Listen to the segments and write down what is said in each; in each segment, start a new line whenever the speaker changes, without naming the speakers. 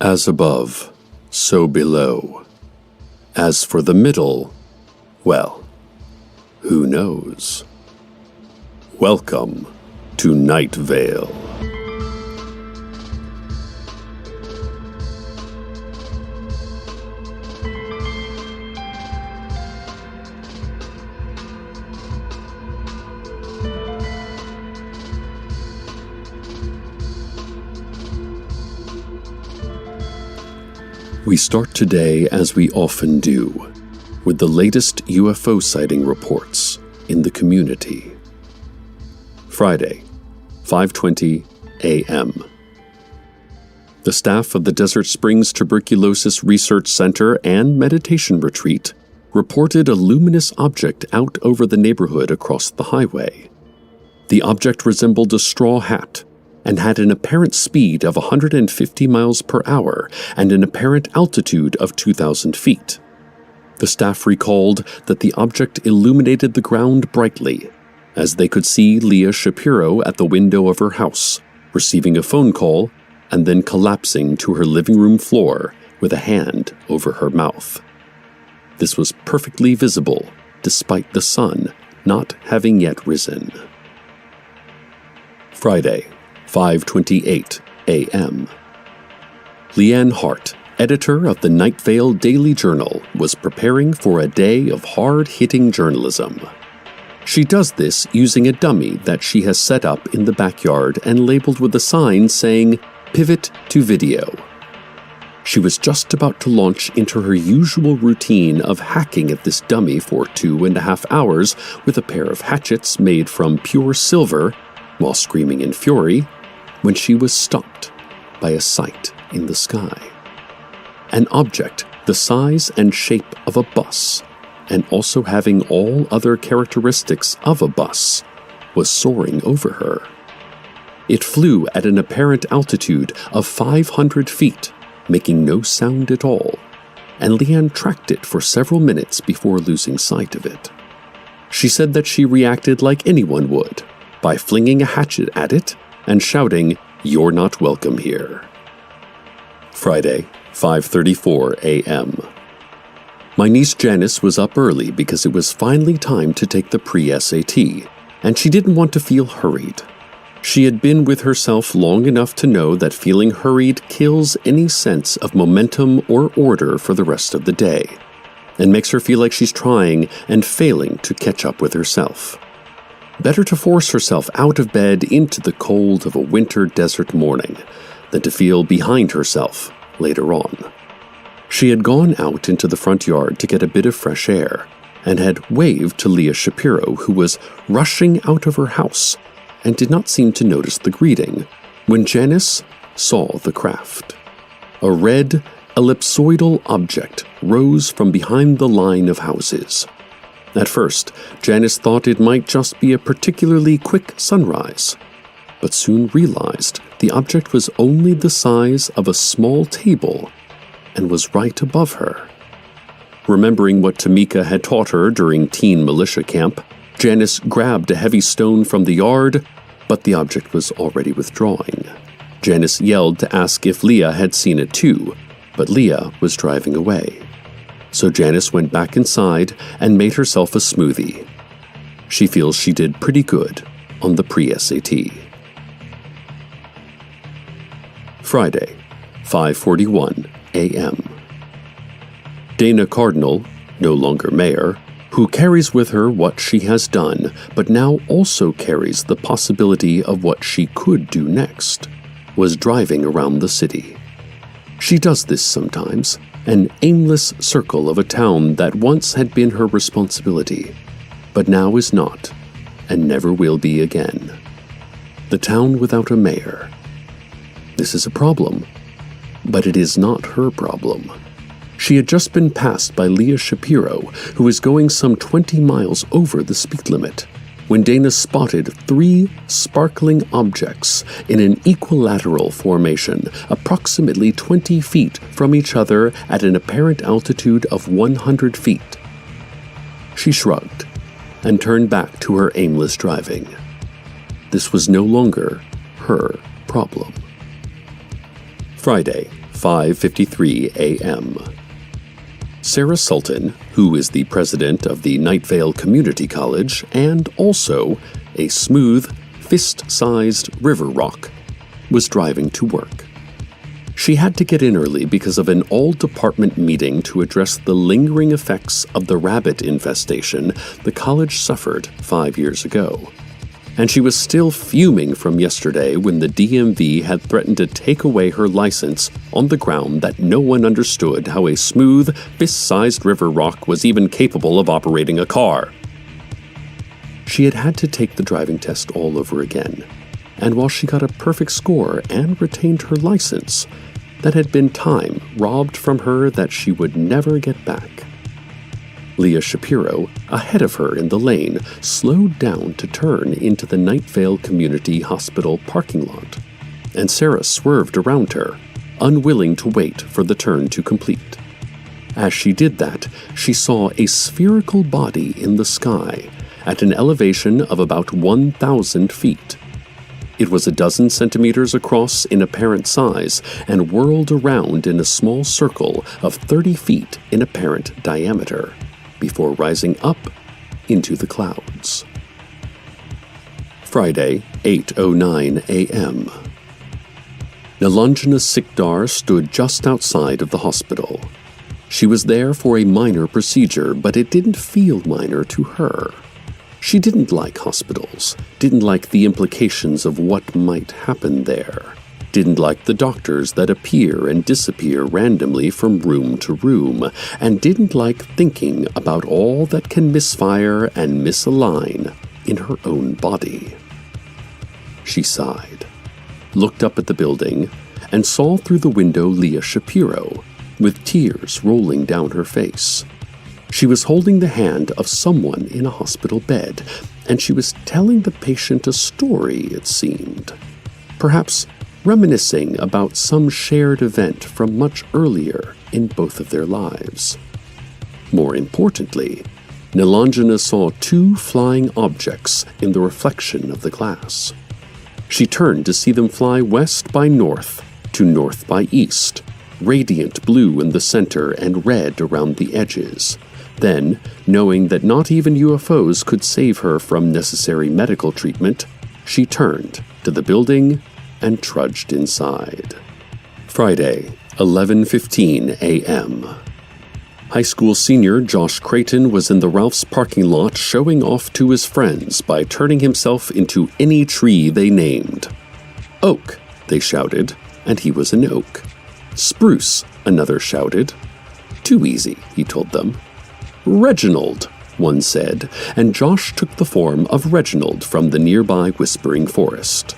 As above, so below. As for the middle, well, who knows? Welcome to Night Vale. We start today, as we often do, with the latest UFO sighting reports in the community. Friday, 5:20 a.m. The staff of the Desert Springs Tuberculosis Research Center and Meditation Retreat reported a luminous object out over the neighborhood across the highway. The object resembled a straw hat and had an apparent speed of 150 miles per hour and an apparent altitude of 2,000 feet. The staff recalled that the object illuminated the ground brightly, as they could see Leah Shapiro at the window of her house, receiving a phone call and then collapsing to her living room floor with a hand over her mouth. This was perfectly visible, despite the sun not having yet risen. Friday, 5:28 a.m. Leanne Hart, editor of the Night Vale Daily Journal, was preparing for a day of hard-hitting journalism. She does this using a dummy that she has set up in the backyard and labeled with a sign saying, "Pivot to video." She was just about to launch into her usual routine of hacking at this dummy for 2.5 hours with a pair of hatchets made from pure silver, while screaming in fury, when she was stopped by a sight in the sky. An object the size and shape of a bus, and also having all other characteristics of a bus, was soaring over her. It flew at an apparent altitude of 500 feet, making no sound at all, and Leanne tracked it for several minutes before losing sight of it. She said that she reacted like anyone would, by flinging a hatchet at it and shouting, "You're not welcome here." Friday, 5:34 a.m. My niece Janice was up early because it was finally time to take the pre-SAT, and she didn't want to feel hurried. She had been with herself long enough to know that feeling hurried kills any sense of momentum or order for the rest of the day, and makes her feel like she's trying and failing to catch up with herself. Better to force herself out of bed into the cold of a winter desert morning than to feel behind herself later on. She had gone out into the front yard to get a bit of fresh air and had waved to Leah Shapiro, who was rushing out of her house and did not seem to notice the greeting, when Janice saw the craft. A red, ellipsoidal object rose from behind the line of houses. At first, Janice thought it might just be a particularly quick sunrise, but soon realized the object was only the size of a small table and was right above her. Remembering what Tamika had taught her during teen militia camp, Janice grabbed a heavy stone from the yard, but the object was already withdrawing. Janice yelled to ask if Leah had seen it too, but Leah was driving away. So Janice went back inside and made herself a smoothie. She feels she did pretty good on the pre-SAT. Friday, 5:41 a.m. Dana Cardinal, no longer mayor, who carries with her what she has done, but now also carries the possibility of what she could do next, was driving around the city. She does this sometimes, an aimless circle of a town that once had been her responsibility, but now is not, and never will be again. The town without a mayor. This is a problem, but it is not her problem. She had just been passed by Leah Shapiro, who was going some 20 miles over the speed limit, when Dana spotted 3 sparkling objects in an equilateral formation, approximately 20 feet from each other at an apparent altitude of 100 feet. She shrugged and turned back to her aimless driving. This was no longer her problem. Friday, 5:53 a.m. Sarah Sultan, who is the president of the Night Vale Community College and also a smooth, fist-sized river rock, was driving to work. She had to get in early because of an all-department meeting to address the lingering effects of the rabbit infestation the college suffered 5 years ago. And she was still fuming from yesterday when the DMV had threatened to take away her license on the ground that no one understood how a smooth, fist-sized river rock was even capable of operating a car. She had to take the driving test all over again, and while she got a perfect score and retained her license, that had been time robbed from her that she would never get back. Leah Shapiro, ahead of her in the lane, slowed down to turn into the Night Vale Community Hospital parking lot, and Sarah swerved around her, unwilling to wait for the turn to complete. As she did that, she saw a spherical body in the sky at an elevation of about 1,000 feet. It was a dozen centimeters across in apparent size and whirled around in a small circle of 30 feet in apparent diameter, before rising up into the clouds. Friday, 8:09 a.m. Nilanjana Sikdar stood just outside of the hospital. She was there for a minor procedure, but it didn't feel minor to her. She didn't like hospitals, didn't like the implications of what might happen there, didn't like the doctors that appear and disappear randomly from room to room, and didn't like thinking about all that can misfire and misalign in her own body. She sighed, looked up at the building, and saw through the window Leah Shapiro, with tears rolling down her face. She was holding the hand of someone in a hospital bed, and she was telling the patient a story, it seemed. Perhaps reminiscing about some shared event from much earlier in both of their lives. More importantly, Nilanjana saw 2 flying objects in the reflection of the glass. She turned to see them fly west by north to north by east, radiant blue in the center and red around the edges. Then, knowing that not even UFOs could save her from necessary medical treatment, she turned to the building and trudged inside. Friday, 11:15 a.m. High school senior Josh Creighton was in the Ralph's parking lot showing off to his friends by turning himself into any tree they named. Oak, they shouted, and he was an oak. Spruce, another shouted. Too easy, he told them. Reginald, one said, and Josh took the form of Reginald from the nearby whispering forest.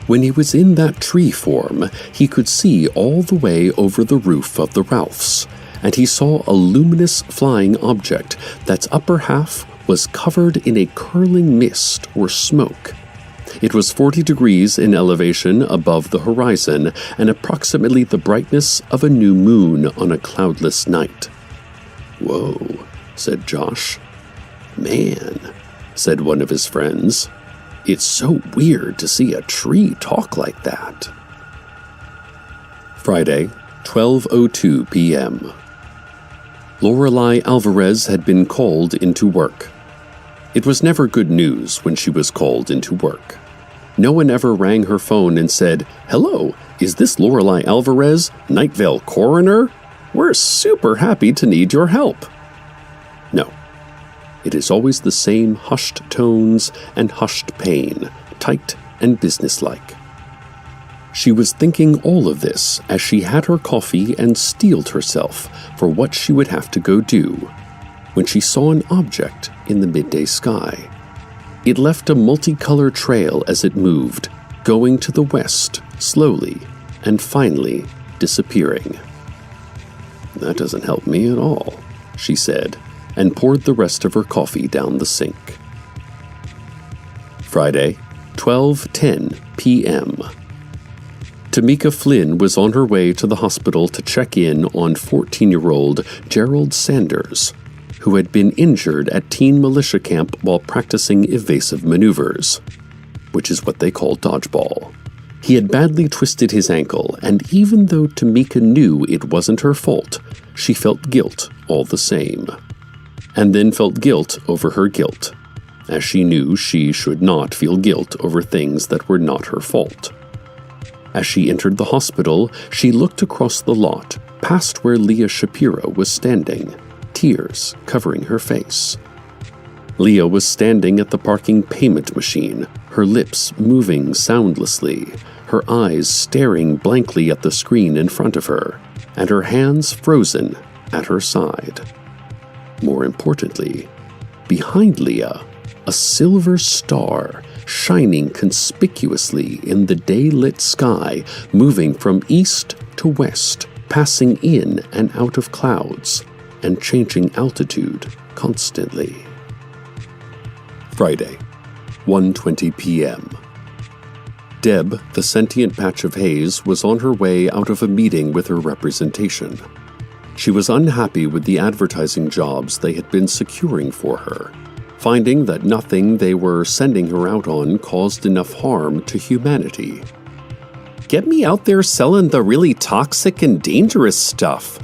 When he was in that tree form, he could see all the way over the roof of the Ralphs, and he saw a luminous flying object that's upper half was covered in a curling mist or smoke. It was 40 degrees in elevation above the horizon and approximately the brightness of a new moon on a cloudless night. "Whoa," said Josh. "Man," said one of his friends. "It's so weird to see a tree talk like that." Friday, 12:02 p.m. Lorelei Alvarez had been called into work. It was never good news when she was called into work. No one ever rang her phone and said, "Hello, is this Lorelei Alvarez, Night Vale coroner? We're super happy to need your help." No. It is always the same hushed tones and hushed pain, tight and businesslike. She was thinking all of this as she had her coffee and steeled herself for what she would have to go do, when she saw an object in the midday sky. It left a multicolored trail as it moved, going to the west slowly and finally disappearing. "That doesn't help me at all," she said, and poured the rest of her coffee down the sink. Friday, 12:10 p.m. Tamika Flynn was on her way to the hospital to check in on 14-year-old Gerald Sanders, who had been injured at teen militia camp while practicing evasive maneuvers, which is what they call dodgeball. He had badly twisted his ankle, and even though Tamika knew it wasn't her fault, she felt guilt all the same. And then felt guilt over her guilt, as she knew she should not feel guilt over things that were not her fault. As she entered the hospital, she looked across the lot, past where Leah Shapiro was standing, tears covering her face. Leah was standing at the parking payment machine, her lips moving soundlessly, her eyes staring blankly at the screen in front of her, and her hands frozen at her side. More importantly, behind Leah, a silver star shining conspicuously in the day-lit sky, moving from east to west, passing in and out of clouds, and changing altitude constantly. Friday, 1:20 p.m. Deb, the sentient patch of haze, was on her way out of a meeting with her representation. She was unhappy with the advertising jobs they had been securing for her, finding that nothing they were sending her out on caused enough harm to humanity. "Get me out there selling the really toxic and dangerous stuff.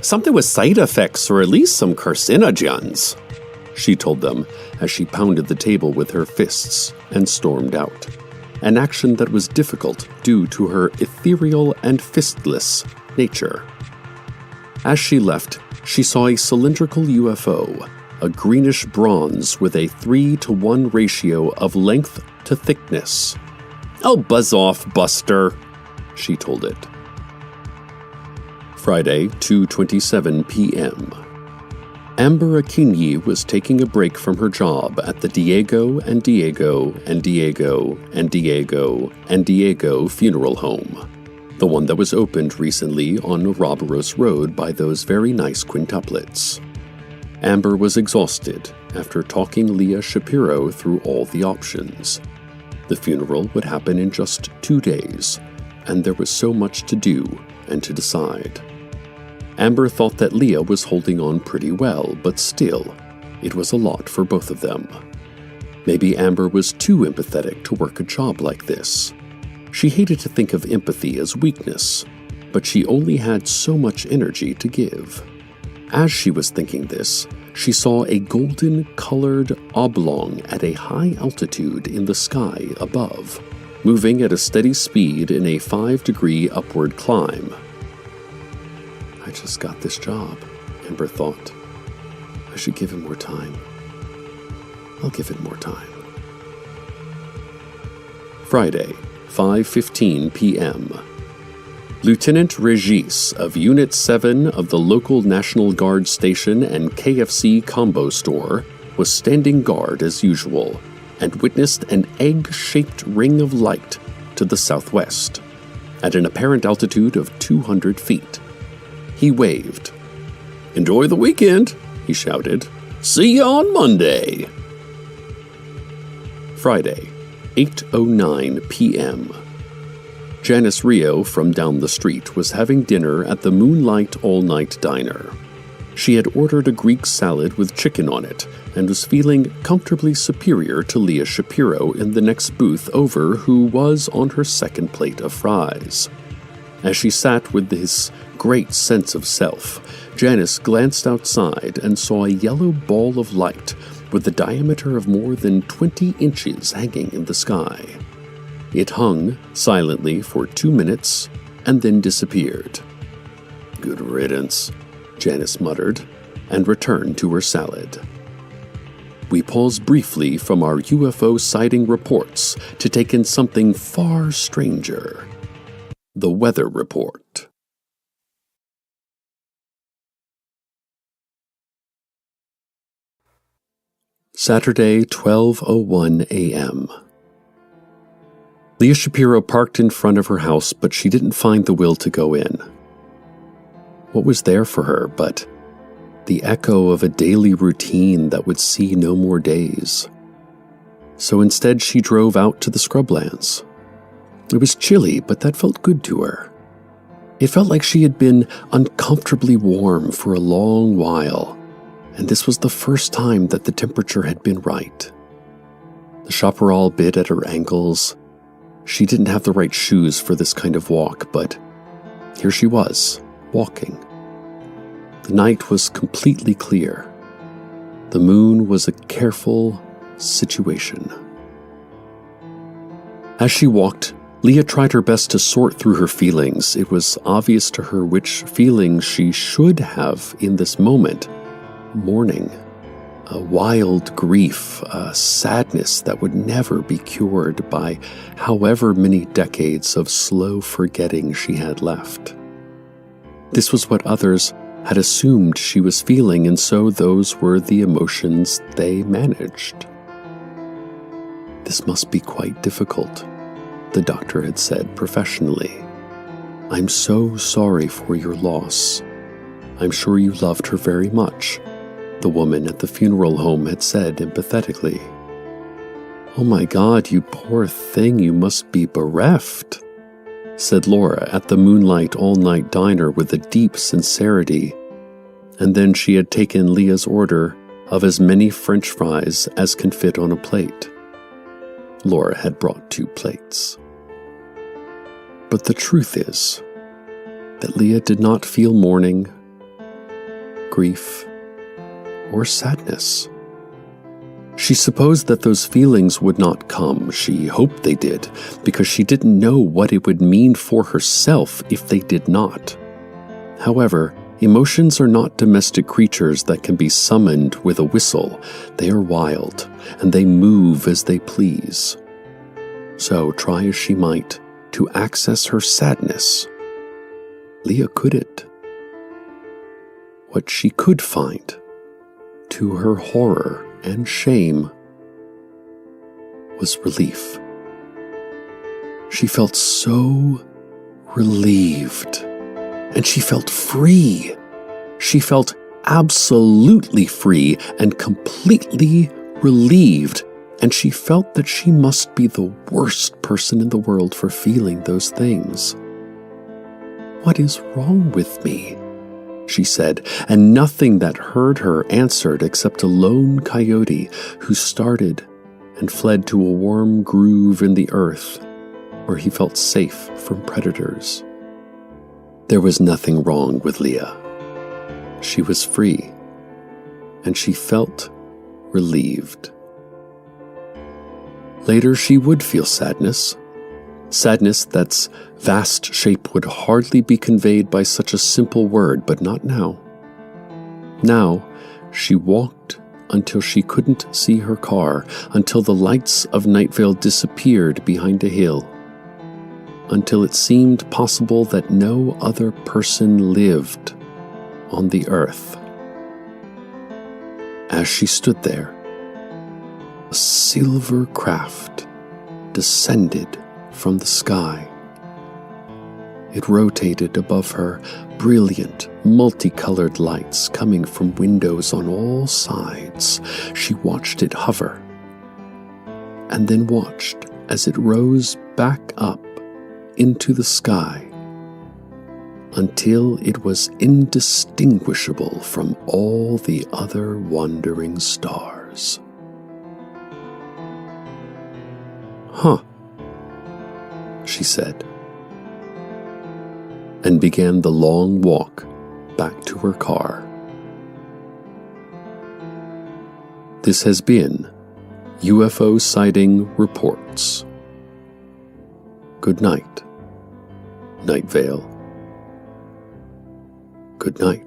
Something with side effects or at least some carcinogens," she told them as she pounded the table with her fists and stormed out, an action that was difficult due to her ethereal and fistless nature. As she left, she saw a cylindrical UFO, a greenish bronze with a 3-to-1 ratio of length to thickness. "Oh, buzz off, Buster," she told it. Friday, 2:27 p.m. Amber Akinyi was taking a break from her job at the Diego and Diego and Diego and Diego and Diego funeral home, the one that was opened recently on Roberos Road by those very nice quintuplets. Amber was exhausted after talking Leah Shapiro through all the options. The funeral would happen in just 2 days, and there was so much to do and to decide. Amber thought that Leah was holding on pretty well, but still, it was a lot for both of them. Maybe Amber was too empathetic to work a job like this. She hated to think of empathy as weakness, but she only had so much energy to give. As she was thinking this, she saw a golden-colored oblong at a high altitude in the sky above, moving at a steady speed in a 5-degree upward climb. "I just got this job," Amber thought. "I should give him more time. I'll give it more time." Friday, 5:15 p.m. Lieutenant Regis of Unit 7 of the local National Guard station and KFC combo store was standing guard as usual and witnessed an egg-shaped ring of light to the southwest, at an apparent altitude of 200 feet. He waved. "Enjoy the weekend," he shouted. "See you on Monday." Friday, 8:09 p.m. Janice Rio from down the street was having dinner at the Moonlight All-Night Diner. She had ordered a Greek salad with chicken on it and was feeling comfortably superior to Leah Shapiro in the next booth over, who was on her second plate of fries. As she sat with this great sense of self, Janice glanced outside and saw a yellow ball of light with a diameter of more than 20 inches hanging in the sky. It hung silently for 2 minutes and then disappeared. "Good riddance," Janice muttered, and returned to her salad. We pause briefly from our UFO sighting reports to take in something far stranger. The weather report. Saturday, 12:01 a.m. Leah Shapiro parked in front of her house, but she didn't find the will to go in. What was there for her but the echo of a daily routine that would see no more days? So instead she drove out to the scrublands. It was chilly, but that felt good to her. It felt like she had been uncomfortably warm for a long while, and this was the first time that the temperature had been right. The chaparral bit at her ankles, She didn't have the right shoes for this kind of walk, but here she was, walking. The night was completely clear. The moon was a careful situation. As she walked, Leah tried her best to sort through her feelings. It was obvious to her which feelings she should have in this moment. Mourning, a wild grief, a sadness that would never be cured by however many decades of slow forgetting she had left. This was what others had assumed she was feeling, and so those were the emotions they managed. This must be quite difficult, the doctor had said professionally. I'm so sorry for your loss. I'm sure you loved her very much, the woman at the funeral home had said empathetically. Oh my God, you poor thing, you must be bereft, said Laura at the Moonlight All-Night Diner with a deep sincerity. And then she had taken Leah's order of as many French fries as can fit on a plate. Laura had brought 2 plates. But the truth is that Leah did not feel mourning, grief, or sadness. She supposed that those feelings would not come. She hoped they did, because she didn't know what it would mean for herself if they did not. However, emotions are not domestic creatures that can be summoned with a whistle. They are wild, and they move as they please. So, try as she might to access her sadness, Leah couldn't. What she could find, to her horror and shame, was relief. She felt so relieved, and she felt free. She felt absolutely free and completely relieved, and she felt that she must be the worst person in the world for feeling those things. What is wrong with me? She said, and nothing that heard her answered except a lone coyote who started and fled to a warm groove in the earth where he felt safe from predators. There was nothing wrong with Leah. She was free, and she felt relieved. Later she would feel sadness. Sadness that's vast shape would hardly be conveyed by such a simple word, but not now. Now, she walked until she couldn't see her car, until the lights of Night Vale disappeared behind a hill, until it seemed possible that no other person lived on the earth. As she stood there, a silver craft descended from the sky. It rotated above her, brilliant, multicolored lights coming from windows on all sides. She watched it hover, and then watched as it rose back up into the sky until it was indistinguishable from all the other wandering stars. Huh, she said, and began the long walk back to her car. This has been UFO Sighting Reports. Good night, Night Vale. Good night.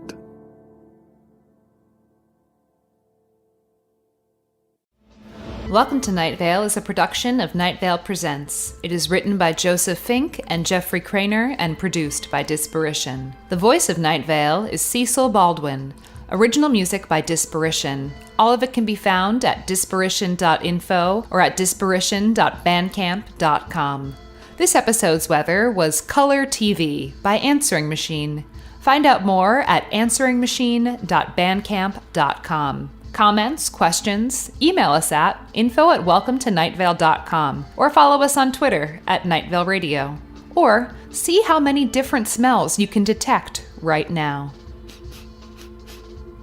Welcome to Night Vale is a production of Night Vale Presents. It is written by Joseph Fink and Jeffrey Craner and produced by Disparition. The voice of Night Vale is Cecil Baldwin. Original music by Disparition. All of it can be found at disparition.info or at disparition.bandcamp.com. This episode's weather was Color TV by Answering Machine. Find out more at answeringmachine.bandcamp.com. Comments, questions, email us at info@welcometonightvale.com or follow us on Twitter at Night Vale Radio. Or see how many different smells you can detect right now.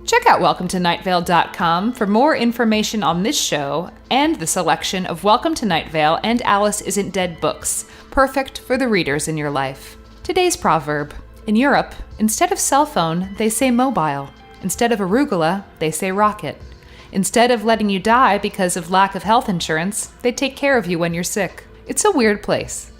Check Check out WelcomeToNightVale.com for more information on this show and the selection of Welcome to Night Vale and Alice Isn't Dead books, perfect for the readers in your life. Today's proverb. In Europe, instead of cell phone, they say mobile. Instead of arugula, they say rocket. Instead of letting you die because of lack of health insurance, they take care of you when you're sick. It's a weird place.